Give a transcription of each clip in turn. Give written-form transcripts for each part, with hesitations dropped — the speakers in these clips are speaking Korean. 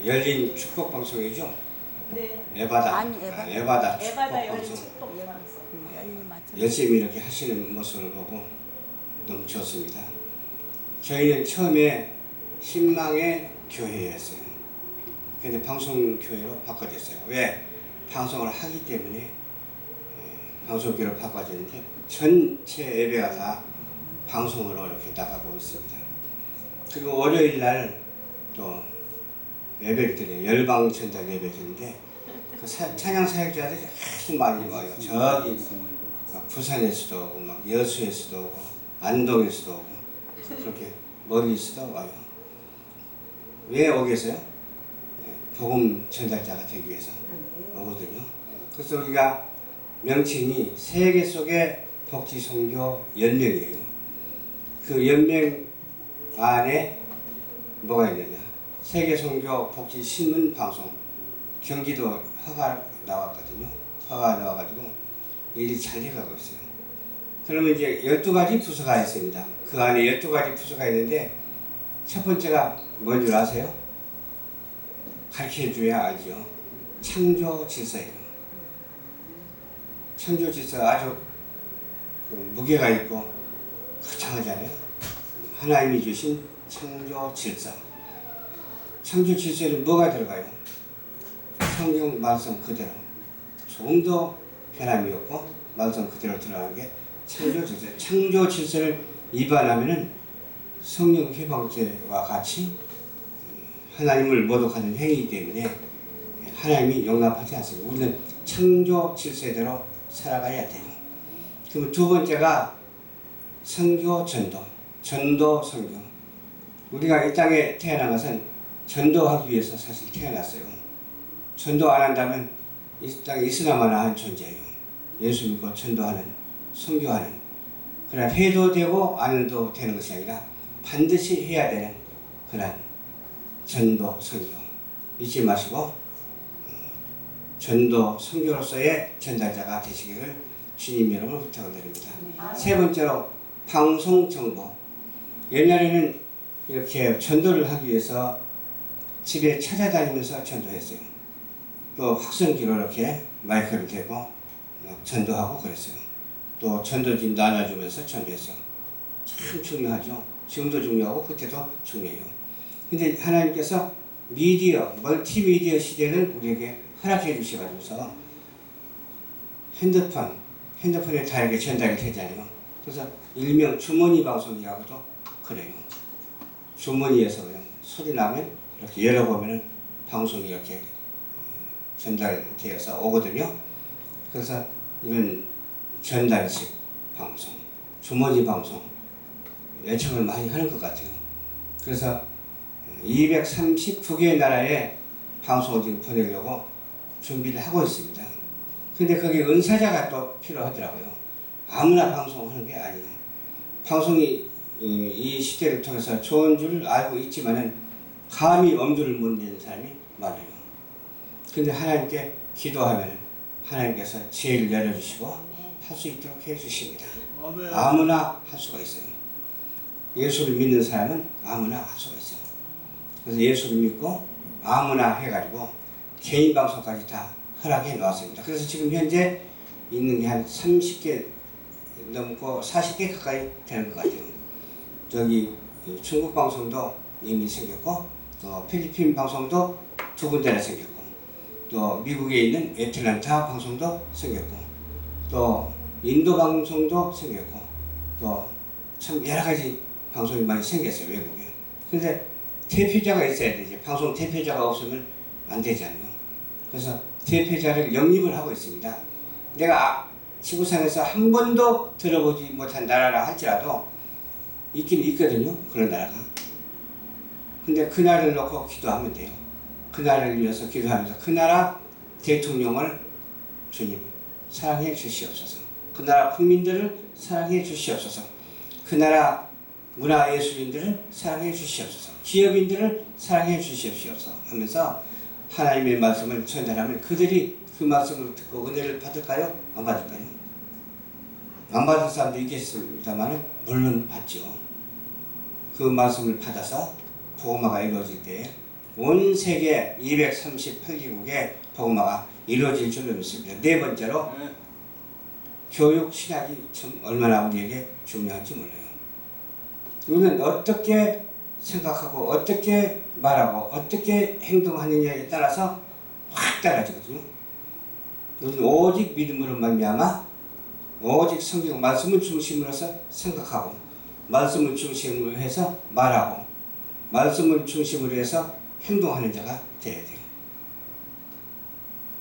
열린 축복 방송이죠. 네. 에바다. 아니, 에바. 에바다 축복 에바다 열린 방송. 축복 예방서. 열린 맞춰. 열심히 이렇게 하시는 모습을 보고 너무 좋습니다. 저희는 처음에 신망의 교회였어요. 근데 방송교회로 바꿔졌어요. 왜? 방송을 하기 때문에 방송교회로 바꿔졌는데 전체 예배가 다 방송으로 이렇게 나가고 있습니다. 그리고 월요일 날 또 예배를 드려요. 열방 전달 예배 드리는데 그 찬양 사역자들이 아주 많이 와요. 저기 부산에서도 오고 막 여수에서도 오고 안동에서도 오고 그렇게 멀리서도 와요. 왜 오겠어요? 복음 전달자가 되기 위해서 오거든요. 그래서 우리가 명칭이 세계 속의 복지선교 연맹이에요. 그 연맹 안에 뭐가 있느냐? 세계선교 복지신문 방송 경기도 허가 나왔거든요. 허가 나와가지고 일이 잘 돼가고 있어요. 그러면 이제 12가지 부서가 있습니다. 그 안에 12가지 부서가 있는데 첫 번째가 뭔 줄 아세요? 가르쳐줘야 알죠. 창조 질서예요. 창조 질서가 아주 무게가 있고 거창하잖아요. 하나님이 주신 창조 질서. 창조 질서에는 뭐가 들어가요? 성경 말씀 그대로. 조금도 변함이 없고 말씀 그대로 들어가는 게 창조 질서. 창조 질서를 위반하면은 성령 해방죄와 같이 하나님을 모독하는 행위이기 때문에 하나님이 용납하지 않습니다. 우리는 창조 질서대로 살아가야 돼요. 그럼 두 번째가 선교 전도, 전도 선교. 우리가 이 땅에 태어난 것은 전도하기 위해서 사실 태어났어요. 전도 안 한다면 이 땅에 있으나마나 하는 존재예요. 예수 믿고 전도하는, 선교하는. 그러나 해도 되고 안 해도 되는 것이 아니라 반드시 해야 되는 그런 전도, 선교. 잊지 마시고 전도, 선교로서의 전달자가 되시기를 주님 여러분 부탁을 드립니다. 세 번째로 방송 정보. 옛날에는 이렇게 전도를 하기 위해서 집에 찾아다니면서 전도했어요. 또 확성기로 이렇게 마이크를 대고 전도하고 그랬어요. 또 전도지 나눠주면서 전도했어요. 참 중요하죠. 지금도 중요하고 그때도 중요해요. 근데 하나님께서 미디어, 멀티미디어 시대를 우리에게 허락해 주셔가지고서 핸드폰에 다 이렇게 전달이 되잖아요. 그래서 일명 주머니 방송이라고도 그래요. 주머니에서 그냥 소리 나면 이렇게 열어보면 방송이 이렇게 전달되어서 오거든요. 그래서 이런 전달식 방송, 주머니 방송 예측을 많이 하는 것 같아요. 그래서 239개 나라에 방송을 지금 보내려고 준비를 하고 있습니다. 근데 거기에 은사자가 또 필요하더라고요. 아무나 방송하는 게 아니에요. 방송이 이 시대를 통해서 좋은 줄 알고 있지만은 감히 엄두를 못 내는 사람이 많아요. 근데 하나님께 기도하면 하나님께서 지혜를 열어주시고 할 수 있도록 해주십니다. 아무나 할 수가 있어요. 예수를 믿는 사람은 아무나 할 수가 있어요. 그래서 예수를 믿고 아무나 해가지고 개인 방송까지 다 허락해 놓았습니다. 그래서 지금 현재 있는 게 한 30개 넘고 40개 가까이 되는 것 같아요. 저기 중국 방송도 이미 생겼고 또 필리핀 방송도 2군데나 생겼고 또 미국에 있는 애틀랜타 방송도 생겼고 또 인도 방송도 생겼고 또 참 여러가지 방송이 많이 생겼어요. 외국에. 근데 대표자가 있어야 되지. 방송 대표자가 없으면 안 되잖아요. 그래서 대표자를 영입을 하고 있습니다. 내가 지구상에서 한 번도 들어보지 못한 나라라 할지라도 있긴 있거든요. 그런 나라가. 근데 그 나라를 놓고 기도하면 돼요. 그 나라를 위해서 기도하면서 그 나라 대통령을 주님 사랑해 주시옵소서. 그 나라 국민들을 사랑해 주시옵소서. 그 나라 문화예술인들을 사랑해 주시옵소서. 기업인들을 사랑해 주시옵소서 하면서 하나님의 말씀을 전달하면 그들이 그 말씀을 듣고 은혜를 받을까요? 안 받을까요? 안 받을 사람도 있겠습니다만 물론 받죠. 그 말씀을 받아서 복음화가 이루어질 때 온 세계 238개국의 복음화가 이루어질 줄로 믿습니다. 네 번째로 교육 신학이 참 얼마나 우리에게 중요한지 몰라요. 우리는 어떻게 생각하고 어떻게 말하고 어떻게 행동하느냐에 따라서 확 달라지거든요. 우리는 오직 믿음으로 말미암아 오직 성경 말씀을 중심으로서 생각하고 말씀을 중심으로 해서 말하고 말씀을 중심으로 해서 행동하는 자가 되어야 돼요.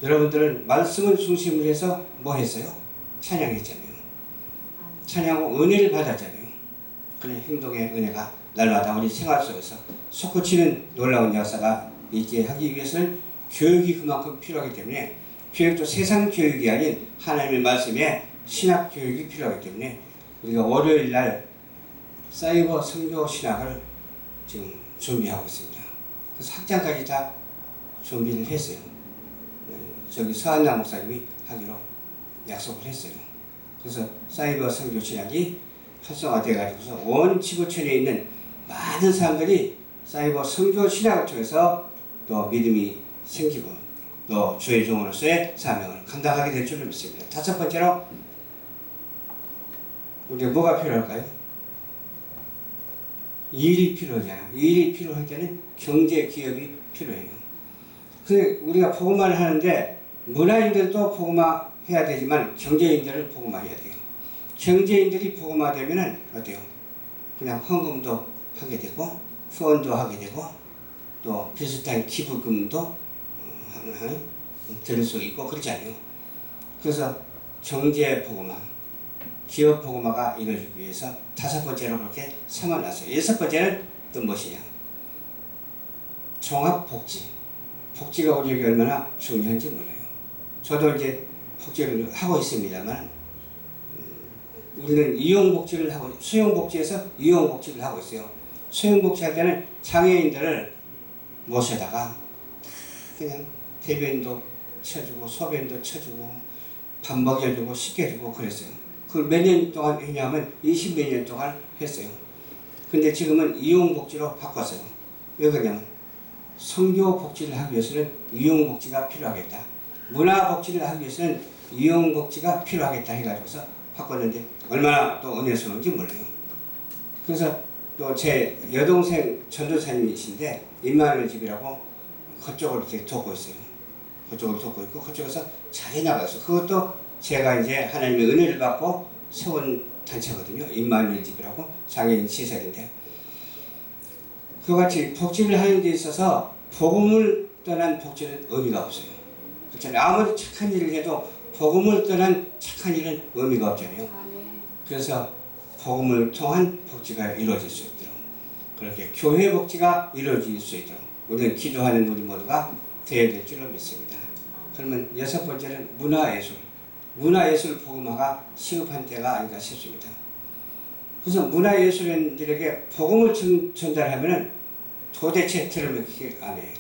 여러분들은 말씀을 중심으로 해서 뭐 했어요? 찬양했잖아요. 찬양하고 은혜를 받았잖아요. 그런 행동의 은혜가 날마다 우리 생활 속에서 솟구치는 놀라운 역사가 있게 하기 위해서는 교육이 그만큼 필요하기 때문에 교육도 세상 교육이 아닌 하나님의 말씀에 신학 교육이 필요하기 때문에 우리가 월요일 날 사이버 선교 신학을 지금 준비하고 있습니다. 그래서 학장까지 다 준비를 했어요. 저기 서한나 목사님이 하기로 약속을 했어요. 그래서 사이버 선교 신학이 활성화되어 가지고서 온 지구촌에 있는 많은 사람들이 사이버 선교 신학을 통해서 또 믿음이 생기고 또 주의 종으로서의 사명을 감당하게 될 줄로 믿습니다. 다섯 번째로 우리가 뭐가 필요할까요? 일이 필요하잖아요. 일이 필요할 때는 경제 기업이 필요해요. 그래서 우리가 복음화를 하는데 문화인들도 복음화 해야 되지만 경제인들을 복음화해야 돼요. 경제인들이 복음화되면은 어때요? 그냥 헌금도 하게 되고 후원도 하게 되고 또 비슷한 기부금도 들을 수 있고 그렇지 않아요. 그래서 경제 복음화, 기업 복음화가 이루어지기 위해서 다섯 번째로 그렇게 삼아놨어요. 여섯 번째는 또 무엇이냐? 종합복지. 복지가 우리에게 얼마나 중요한지 몰라요. 저도 이제 복지를 하고 있습니다만 우리는 이용복지를 하고 수용복지에서 이용복지를 하고 있어요. 수용복지 할 때는 장애인들을 모셔다가 그냥 대변도 쳐주고 소변도 쳐주고 밥 먹여주고 씻겨주고 그랬어요. 그걸 몇 년 동안 했냐면 20몇 년 동안 했어요. 근데 지금은 이용복지로 바꿨어요. 왜 그러냐면 선교복지를 하기 위해서는 이용복지가 필요하겠다. 문화복지를 하기 위해서는 이용복지가 필요하겠다 해가지고서 바꿨는데 얼마나 또 은혜스러운지 몰라요. 그래서 또 제 여동생 전도사님이신데 임마누엘 집이라고 그쪽을 이렇게 돕고 있어요. 그쪽을 돕고 있고 그쪽에서 잘 해나가서 그것도 제가 이제 하나님의 은혜를 받고 세운 단체거든요. 임마누엘 집이라고 장애인 시설인데 그같이 복지를 하는 데 있어서 복음을 떠난 복지는 의미가 없어요. 그렇잖아요. 아무리 착한 일을 해도 복음을 떠난 착한 일은 의미가 없잖아요. 그래서 복음을 통한 복지가 이루어질 수 있도록 그렇게 교회 복지가 이루어질 수 있도록 우리는 기도하는 우리 모두가 되어야 될 줄로 믿습니다. 그러면 여섯 번째는 문화예술. 문화예술 복음화가 시급한 때가 아닌가 싶습니다. 그래서 문화예술인들에게 복음을 전달하면은 도대체 들으면 안 해요.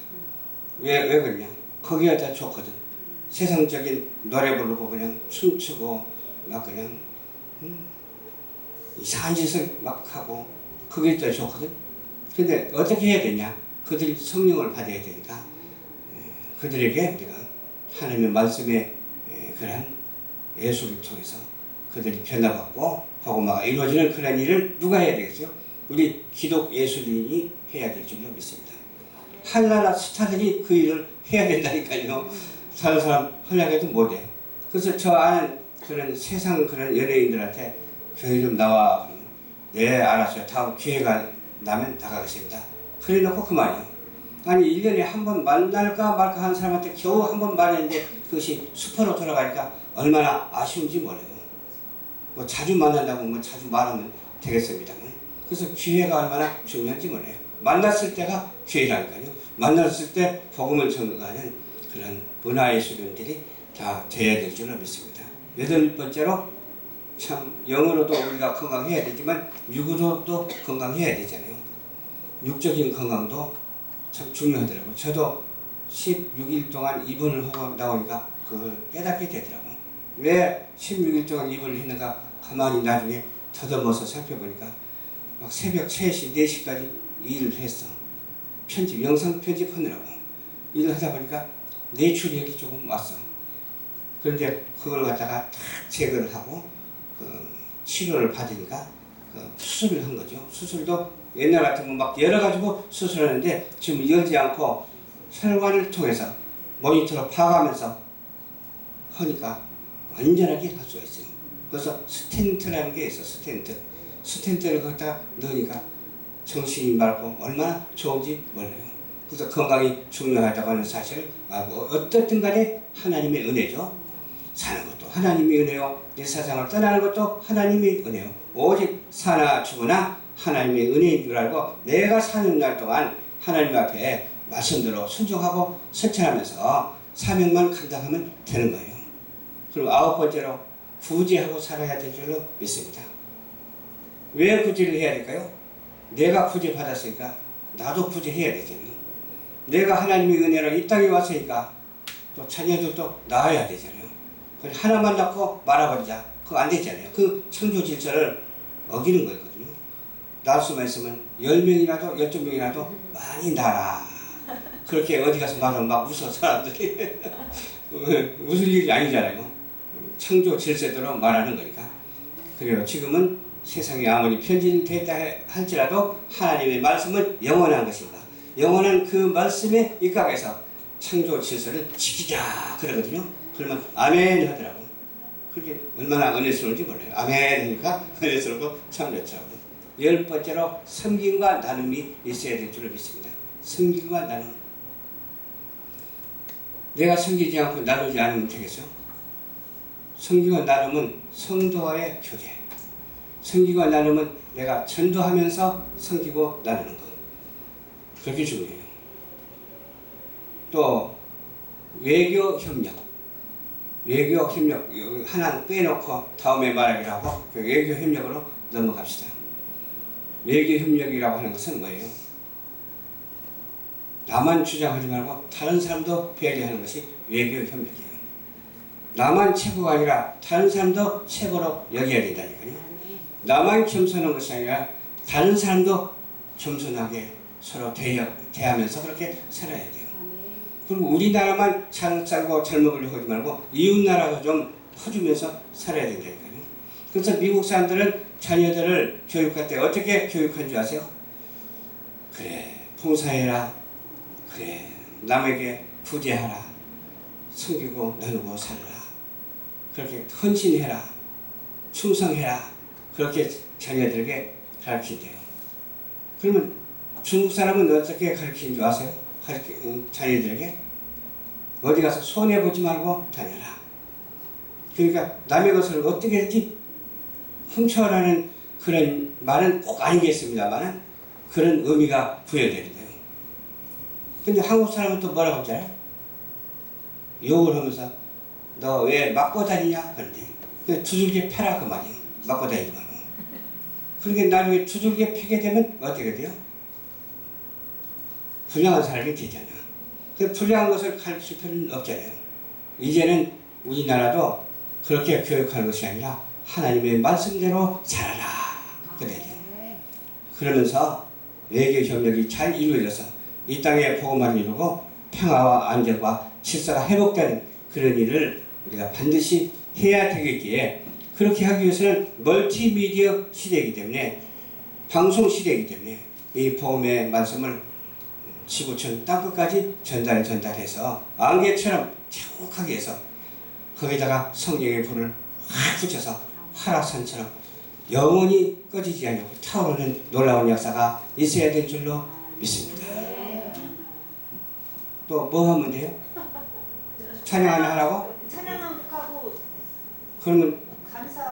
왜 그러냐? 거기가 다 좋거든. 세상적인 노래 부르고 그냥 춤추고 막 그냥 이상한 짓을 막 하고 그게 더 좋거든. 근데 어떻게 해야 되냐? 그들이 성령을 받아야 되니까 그들에게 우리가 하나님의 말씀의 그런 예술을 통해서 그들이 변화받고 복음화가 이루어지는 그런 일을 누가 해야 되겠어요? 우리 기독 예술인이 해야 될 줄로 믿습니다. 한나라 스타들이 그 일을 해야 된다니까요. 다른 사람 하려고 못해. 그래서 저 아는 그런 세상 그런 연예인들한테 교회 좀 나와. 그러면 네 알았어요. 다음 기회가 나면 나가겠습니다. 그래 놓고 그만이에요. 아니 1년에 한 번 만날까 말까 하는 사람한테 겨우 한 번 말했는데 그것이 수포로 돌아가니까 얼마나 아쉬운지 몰라요. 뭐 자주 만난다고 뭐 자주 말하면 되겠습니다만 그래서 기회가 얼마나 중요한지 몰라요. 만났을 때가 기회라니까요. 만났을 때 복음을 전하는 그런 문화예술인들이 다 돼야 될 줄로 믿습니다. 여덟 번째로 참 영으로도 우리가 건강해야 되지만 육으로도 건강해야 되잖아요. 육적인 건강도 참 중요하더라고요. 저도 16일 동안 입원을 하고 나오니까 그걸 깨닫게 되더라고요. 왜 16일 동안 입원을 했는가 가만히 나중에 더듬어서 살펴보니까 막 새벽 3시, 4시까지 일을 했어. 편집, 영상 편집하느라고 일을 하다 보니까 뇌출혈이 조금 왔어. 그런데 그걸 갖다가 다 제거를 하고 치료를 받으니까 수술을 한 거죠. 수술도 옛날 같으면 막 열어가지고 수술하는데 지금 열지 않고 혈관을 통해서 모니터로 파가면서 하니까 안전하게 할 수가 있어요. 그래서 스텐트라는 게 있어. 스텐트를 거기다 넣으니까 정신이 맑고 얼마나 좋은지 몰라요. 그래서 건강이 중요하다고 하는 사실을 알고, 어떻든 간에 하나님의 은혜죠. 사는 것도 하나님의 은혜요, 이 세상을 떠나는 것도 하나님의 은혜요. 오직 사나 죽으나 하나님의 은혜인 줄 알고 내가 사는 날 동안 하나님 앞에 말씀대로 순종하고 실천하면서 사명만 감당하면 되는 거예요. 그리고 9번째로 구제하고 살아야 될 줄로 믿습니다. 왜 구제를 해야 될까요? 내가 구제 받았으니까 나도 구제해야 되잖아요. 내가 하나님의 은혜로 이 땅에 왔으니까 또 자녀들도 낳아야 되잖아요. 하나만 낳고 말아버리자, 그거 안 되잖아요. 그 창조 질서를 어기는 거거든요. 낳을 수만 있으면 10명이라도 12명이라도 많이 낳아라. 그렇게 어디 가서 말하면 막 웃어 사람들이. 웃을 일이 아니잖아요. 창조 질서대로 말하는 거니까. 그래요. 지금은 세상에 아무리 편진됐다 할지라도 하나님의 말씀은 영원한 것입니다. 영원한 그 말씀에 입각해서 창조 질서를 지키자 그러거든요. 그러면 아멘 하더라고. 그게 얼마나 은혜스러운지 몰라요. 아멘 하니까 은혜스럽고 참 좋더라고요. 10번째로 섬김과 나눔이 있어야 될 줄을 믿습니다. 섬김과 나눔. 내가 섬기지 않고 나누지 않으면 되겠어? 섬김과 나눔은 성도와의 교제. 섬기고 나누면 내가 전도하면서 섬기고 나누는 것. 그렇게 중요해요. 또 외교 협력. 외교 협력 하나 빼놓고 다음에 말하기로 하고 그 외교 협력으로 넘어갑시다. 외교 협력이라고 하는 것은 뭐예요? 나만 주장하지 말고 다른 사람도 배려하는 것이 외교 협력이에요. 나만 최고가 아니라 다른 사람도 최고로 여겨야 된다니까요. 나만 겸손한 것이 아니라 다른 사람도 겸손하게 서로 대하면서 그렇게 살아야 돼요. 그리고 우리나라만 잘 살고 잘 먹으려고 하지 말고 이웃나라도 좀 퍼주면서 살아야 된다니까요. 그래서 미국 사람들은 자녀들을 교육할 때 어떻게 교육한 줄 아세요? 그래, 봉사해라. 그래, 남에게 구제하라. 섬기고 나누고 살라. 그렇게 헌신해라. 충성해라. 그렇게 자녀들에게 가르친대요. 그러면 중국 사람은 어떻게 가르치는 줄 아세요? 자녀들에게? 어디 가서 손해보지 말고 다녀라. 그러니까 남의 것을 어떻게든지 훔쳐라는 그런 말은 꼭 아니겠습니다만 그런 의미가 부여되는 거예요. 근데 한국 사람은 또 뭐라고 하잖아요? 욕을 하면서 너 왜 맞고 다니냐? 그런데 두들겨 패라 그 말이에요. 맞고 다니지 말고. 그러니까 나중에 두들겨 패게 되면 어떻게 돼요? 불량한 사람이 되잖아요. 그 불량한 것을 가르칠 필요는 없잖아요. 이제는 우리나라도 그렇게 교육하는 것이 아니라 하나님의 말씀대로 살아라. 그래요. 그러면서 외교 협력이 잘 이루어져서 이 땅에 복음을 이루고 평화와 안정과 질서가 회복되는 그런 일을 우리가 반드시 해야 되겠기에 그렇게 하기 위해서는 멀티미디어 시대이기 때문에 방송 시대이기 때문에 이 복음의 말씀을 지구촌 땅끝까지 전달해서 안개처럼 자욱하게 해서 거기다가 성령의 불을 확 붙여서 화락산처럼 영원히 꺼지지 않고 타오르는 놀라운 역사가 있어야 될 줄로 믿습니다. 또 뭐 하면 돼요? 찬양 하나 하라고? 찬양 한곡하고 그러면 감사